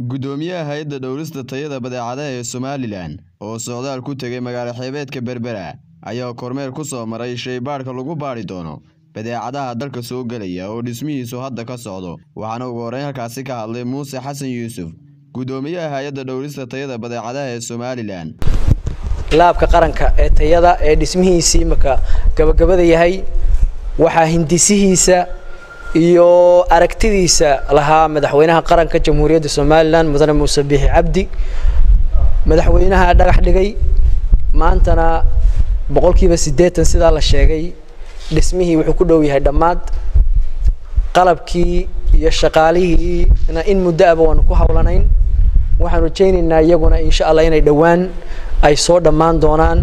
Gudoomiyaha hay'adda dhawrista tayada badeecadaha ee Somaliland oo socdaal ku tagay magaalo xeebeedka Berbera ayaa kormeer ku soo maray shaybaarka lagu baari doono badeecadaha dalka soo galaya oo dhismihiisu hadda ka socdo waxaana ugu horeyn halkaasi ka hadlay Muuse Xasan Yuusuf gudoomiyaha hay'adda dhawrista tayada badeecadaha ee Somaliland laabka qaranka ee tayada ee dhismihiisii marka gabagabada yahay waxa hindisihiisa iyo aragtidiisa lahaa madaxweynaha qaranka Jamhuuriyadda Somaliland Mudane Muuse Biixi Cabdi madaxweynaha dhagax dhigay maantana 80% sida la sheegay dhismihii wuxuu ku dhow yahay dhamaad qalabkii iyo shaqaalihii in muddo ah waan ku hawlanayn waxaan rajaynaynaa iyaguna insha Allah inay dhawaan ay soo dhamaan doonaan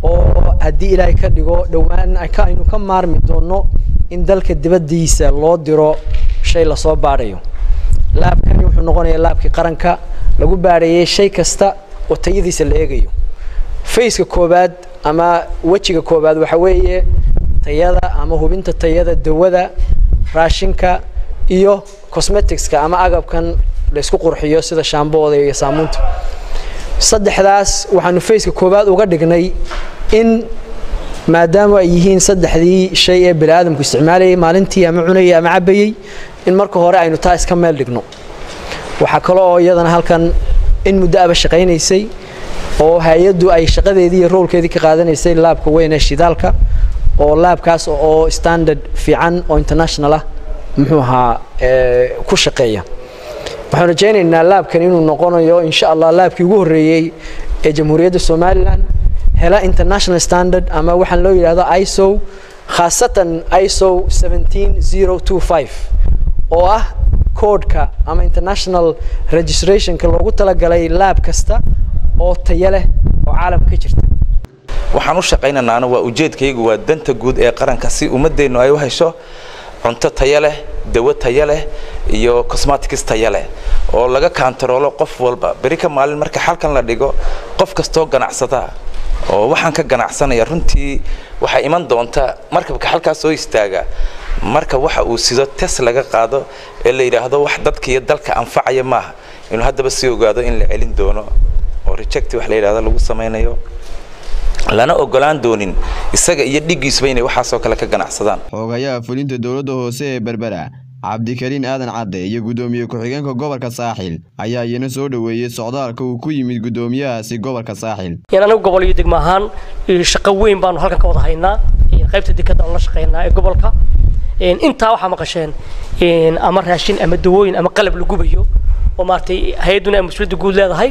oo hadii Ilaahay ka dhigo dhawaan aynu ka maarmi doono in dalka dibadiisa loo diro shay la soo baarayo laabkani wuxuu noqonayaa laabkii qaranka lagu baarayay shay kasta oo tayadiisa la eegayo face-ka koobaad ama wajiga koobaad waxa weeye tayada ama hubinta tayada dawada raashinka iyo cosmetics-ka ama agabkan la isku qurxiyo sida shaambooda iyo saamuunta saddexdaas waxaanu face-ka koobaad uga dhignay in maadaama ay yihiin saddexdii shay ee bini'aadamku isticmaalayay maalintii ama cunayay ama cabayay in marka hore aynu taa iska meel dhigno waxa kale oo iyadana halkan in muddo ah shaqaynaysay oo hay'addu ay shaqadeedii iyo roolkeedii ka qaadanaysay laabka weyn ee shidaalka oo laabkaas oo standard fiican oo international ah muxuu ahaa ku shaqeeya waxaan rajaynaynaa laabkan inuu noqonayo insha Allah laabkii ugu horeeyay ee Jamhuuriyadda Somaliland hela international standard ama waxaan loo yiraahdo ISO khaasatan ISO 17025 oo ah code-ka ama international registration-ka loogu talagalay lab kasta oo tayo leh oo caalamka ka jirta waxaan u shaqaynaynaa waa ujeedkaygu waa danta guud ee qaranka si ummadeenu ay u hesho cunto tayo leh dawo tayo leh iyo cosmetics tayo leh oo laga kantaroolo qof walba bari ka maalin marka halkan la dhigo qof kasto ganacsada oo waxaan ka ganacsanaya runtii waxa iman doonta markabka halkaas soo istaaga marka waxa uu sido test laga qaado ee la yiraahdo wax dadka iyo dalka anfacaya maaha inuu hadaba si ogaado in la celin doono oo reject wax la yiraahdo lagu sameeyo lana ogolaan doonin isaga iyo dhigiisba inay waxa soo kale ka ganacsadaan xogayaha fulinta dawladda hoose ee Berbera Cabdikariin Aadan Cadde iyo gudoomiye ku-xigeenka gobolka Saaxil ayaa iyana soo dhaweeyay socdaalka uu ku yimid gudoomiyahaasi gobolka Saaxil anagu gobol iyo degmo ahaan shaqo weyn baan halkan ka wada haynaa qaybta dekedda oo la shaqeynaa ee gobolka inta waxa maqasheen ama raashin ama dawooyin ama qalab lagu gubayo oo maartay hay'aduna mas'uuliyadda guud leedahay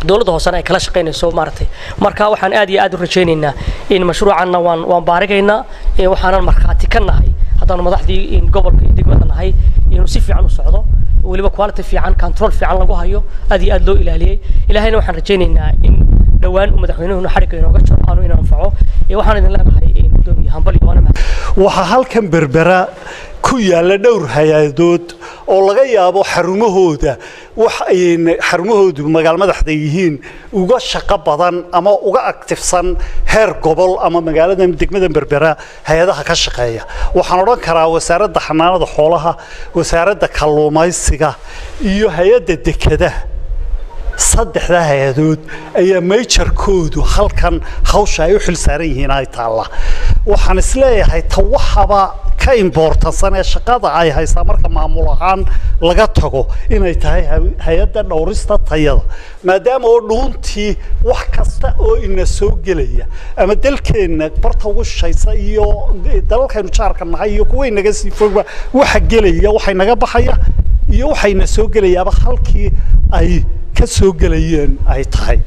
dawladda hoosana ay kala shaqeynayso maartay marka waxaan aad iyo aad u rajaynaynaa in mashruucanna waan baarigaynaa waxaan marxaati ka nahay hadaan madaxdii gobolka iyo degmada nahay inuu si fiican u socdo waliba quality fiican control fiican lagu hayo aad iyo aad loo ilaaliyay ilaahayna waxaan rajaynaynaa in dhawaan madaxweynuhu xariga inooga jiro aanu inaan anfaco waxaan idin leenahay gudoomiye hambal iyo waxa halkan Berbera ku yaala dhowr hay'adood oo laga yaabo xarumahooda wax ay xarumahoodu magaal madaxda yihiin uga shaqo badan ama uga activesan heer gobol ama magaalada degmada Berbera hay'adaha ka shaqeeya waxaan oran karaa wasaaradda xanaanada xoolaha wasaaradda kalluumaysiga iyo hay'adda dekedaha saddexda hay'adood ayaa major code halkan hawsha ay u xil saaran yihiin ay taala waxaan isleeyahay tawaxaba ka importansan ee shaqada ay haysaa marka maamul ahaan laga tago inay tahay hay'adda dhawrista tayada maadaama oo dhuuntii wax kasta oo ina soo gelaya ama dalkeena barta ugu shaysa iyo dalalkaynu jaarka nahay iyo kuwa inaga sii fogba waxa gelaya waxay naga baxaya iyo waxayna soo gelayaaba halkii ay ka soo galayeen ay tahay